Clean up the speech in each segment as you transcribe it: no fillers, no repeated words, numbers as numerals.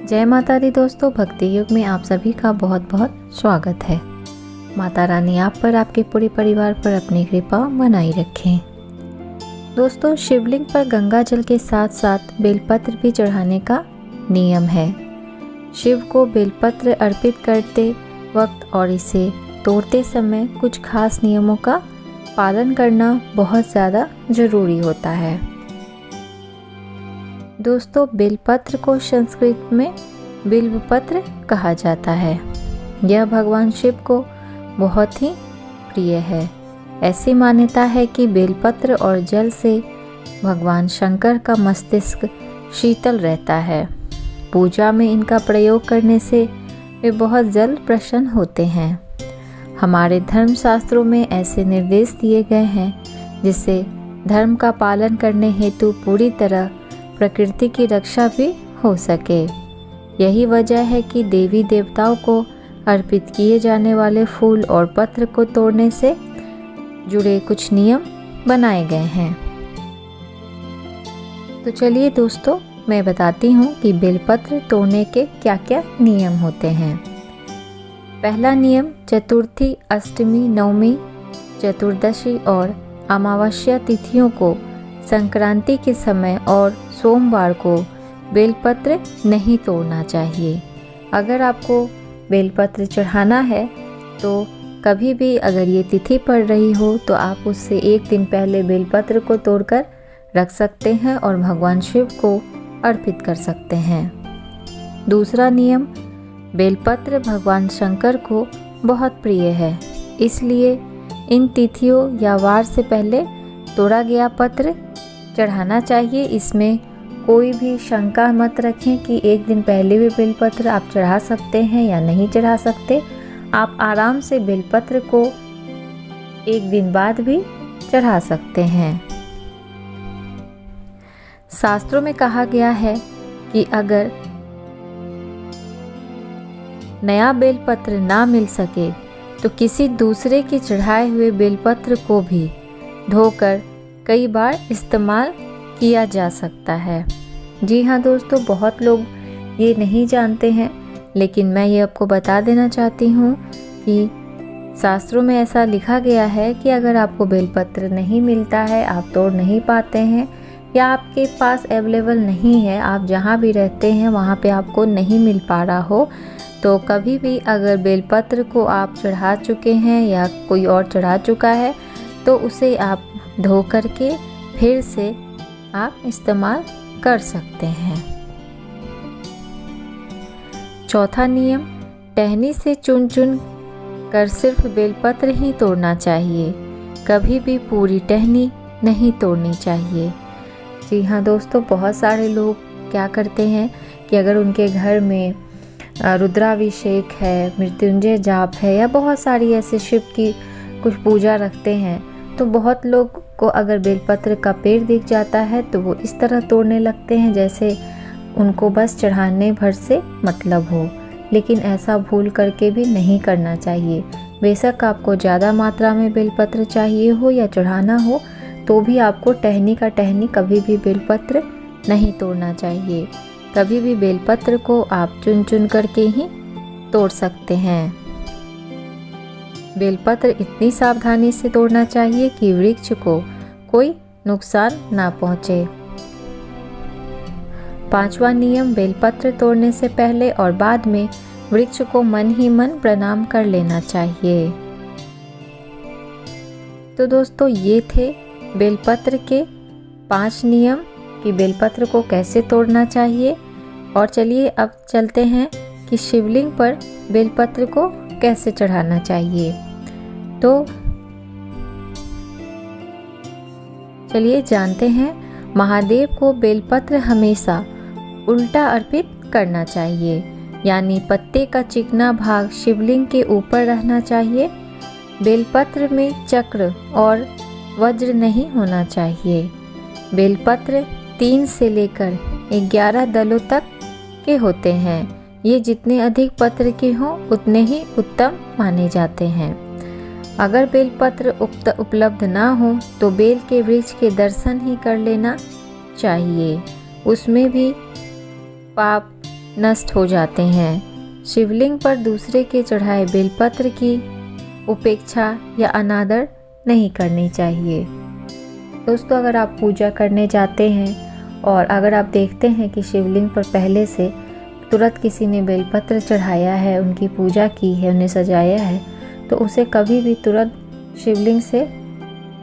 जय माता दी दोस्तों, भक्ति युग में आप सभी का बहुत बहुत स्वागत है। माता रानी आप पर, आपके पूरे परिवार पर अपनी कृपा बनाई रखें। दोस्तों, शिवलिंग पर गंगा जल के साथ साथ बेलपत्र भी चढ़ाने का नियम है। शिव को बेलपत्र अर्पित करते वक्त और इसे तोड़ते समय कुछ खास नियमों का पालन करना बहुत ज़्यादा ज़रूरी होता है। दोस्तों, बेलपत्र को संस्कृत में बिल्वपत्र कहा जाता है। यह भगवान शिव को बहुत ही प्रिय है। ऐसी मान्यता है कि बेलपत्र और जल से भगवान शंकर का मस्तिष्क शीतल रहता है। पूजा में इनका प्रयोग करने से वे बहुत जल्द प्रसन्न होते हैं। हमारे धर्म शास्त्रों में ऐसे निर्देश दिए गए हैं जिससे धर्म का पालन करने हेतु पूरी तरह प्रकृति की रक्षा भी हो सके। यही वजह है कि देवी देवताओं को अर्पित किए जाने वाले फूल और पत्र को तोड़ने से जुड़े कुछ नियम बनाए गए हैं। तो चलिए दोस्तों, मैं बताती हूँ कि बेलपत्र तोड़ने के क्या क्या नियम होते हैं। पहला नियम, चतुर्थी, अष्टमी, नवमी, चतुर्दशी और अमावस्या तिथियों को, संक्रांति के समय और सोमवार को बेलपत्र नहीं तोड़ना चाहिए। अगर आपको बेलपत्र चढ़ाना है तो कभी भी अगर ये तिथि पड़ रही हो तो आप उससे एक दिन पहले बेलपत्र को तोड़कर रख सकते हैं और भगवान शिव को अर्पित कर सकते हैं। दूसरा नियम, बेलपत्र भगवान शंकर को बहुत प्रिय है, इसलिए इन तिथियों या वार से पहले तोड़ा गया पत्र चढ़ाना चाहिए। इसमें कोई भी शंका मत रखें कि एक दिन पहले भी बेलपत्र आप चढ़ा सकते हैं या नहीं चढ़ा सकते। आप आराम से बेलपत्र को एक दिन बाद भी चढ़ा सकते हैं। शास्त्रों में कहा गया है कि अगर नया बेलपत्र ना मिल सके तो किसी दूसरे के चढ़ाए हुए बेलपत्र को भी धोकर कई बार इस्तेमाल किया जा सकता है। जी हाँ दोस्तों, बहुत लोग ये नहीं जानते हैं, लेकिन मैं ये आपको बता देना चाहती हूँ कि शास्त्रों में ऐसा लिखा गया है कि अगर आपको बेलपत्र नहीं मिलता है, आप तोड़ नहीं पाते हैं या आपके पास अवेलेबल नहीं है, आप जहाँ भी रहते हैं वहाँ पे आपको नहीं मिल पा रहा हो, तो कभी भी अगर बेलपत्र को आप चढ़ा चुके हैं या कोई और चढ़ा चुका है तो उसे आप धो करके फिर से आप इस्तेमाल कर सकते हैं। चौथा नियम, टहनी से चुन चुन कर सिर्फ बेलपत्र ही तोड़ना चाहिए, कभी भी पूरी टहनी नहीं तोड़नी चाहिए। जी हाँ दोस्तों, बहुत सारे लोग क्या करते हैं कि अगर उनके घर में रुद्राभिषेक है, मृत्युंजय जाप है या बहुत सारी ऐसे शिव की कुछ पूजा रखते हैं, तो बहुत लोग को अगर बेलपत्र का पेड़ दिख जाता है तो वो इस तरह तोड़ने लगते हैं जैसे उनको बस चढ़ाने भर से मतलब हो। लेकिन ऐसा भूल करके भी नहीं करना चाहिए। बेशक आपको ज़्यादा मात्रा में बेलपत्र चाहिए हो या चढ़ाना हो तो भी आपको टहनी का टहनी कभी भी बेलपत्र नहीं तोड़ना चाहिए। कभी भी बेलपत्र को आप चुन चुन करके ही तोड़ सकते हैं। बेलपत्र इतनी सावधानी से तोड़ना चाहिए कि वृक्ष को कोई नुकसान ना पहुंचे। पांचवा नियम, बेलपत्र तोड़ने से पहले और बाद में वृक्ष को मन ही मन प्रणाम कर लेना चाहिए। तो दोस्तों, ये थे बेलपत्र के 5 नियम कि बेलपत्र को कैसे तोड़ना चाहिए। और चलिए अब चलते हैं कि शिवलिंग पर बेलपत्र को कैसे चढ़ाना चाहिए। तो चलिए जानते हैं। महादेव को बेलपत्र हमेशा उल्टा अर्पित करना चाहिए, यानी पत्ते का चिकना भाग शिवलिंग के ऊपर रहना चाहिए। बेलपत्र में चक्र और वज्र नहीं होना चाहिए। बेलपत्र 3 से लेकर 11 दलों तक के होते हैं। ये जितने अधिक पत्र के हों उतने ही उत्तम माने जाते हैं। अगर बेलपत्र उपलब्ध ना हो तो बेल के वृक्ष के दर्शन ही कर लेना चाहिए। उसमें भी पाप नष्ट हो जाते हैं। शिवलिंग पर दूसरे के चढ़ाए बेलपत्र की उपेक्षा या अनादर नहीं करनी चाहिए। दोस्तों, अगर आप पूजा करने जाते हैं और अगर आप देखते हैं कि शिवलिंग पर पहले से तुरंत किसी ने बेलपत्र चढ़ाया है, उनकी पूजा की है, उन्हें सजाया है, तो उसे कभी भी तुरंत शिवलिंग से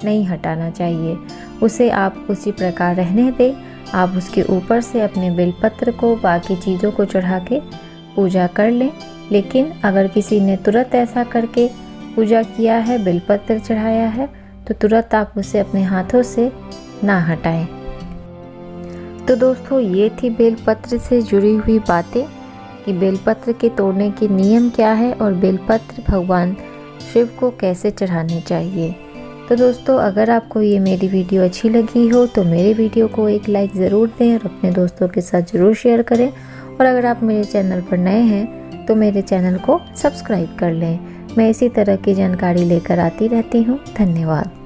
नहीं हटाना चाहिए। उसे आप उसी प्रकार रहने दें। आप उसके ऊपर से अपने बेलपत्र को, बाकी चीज़ों को चढ़ा के पूजा कर लें। लेकिन अगर किसी ने तुरंत ऐसा करके पूजा किया है, बेलपत्र चढ़ाया है, तो तुरंत आप उसे अपने हाथों से ना हटाएं। तो दोस्तों, ये थी बेलपत्र से जुड़ी हुई बातें कि बेलपत्र के तोड़ने के नियम क्या है और बेलपत्र भगवान शिव को कैसे चढ़ाने चाहिए। तो दोस्तों, अगर आपको ये मेरी वीडियो अच्छी लगी हो तो मेरे वीडियो को एक लाइक ज़रूर दें और अपने दोस्तों के साथ ज़रूर शेयर करें। और अगर आप मेरे चैनल पर नए हैं तो मेरे चैनल को सब्सक्राइब कर लें। मैं इसी तरह की जानकारी लेकर आती रहती हूँ। धन्यवाद।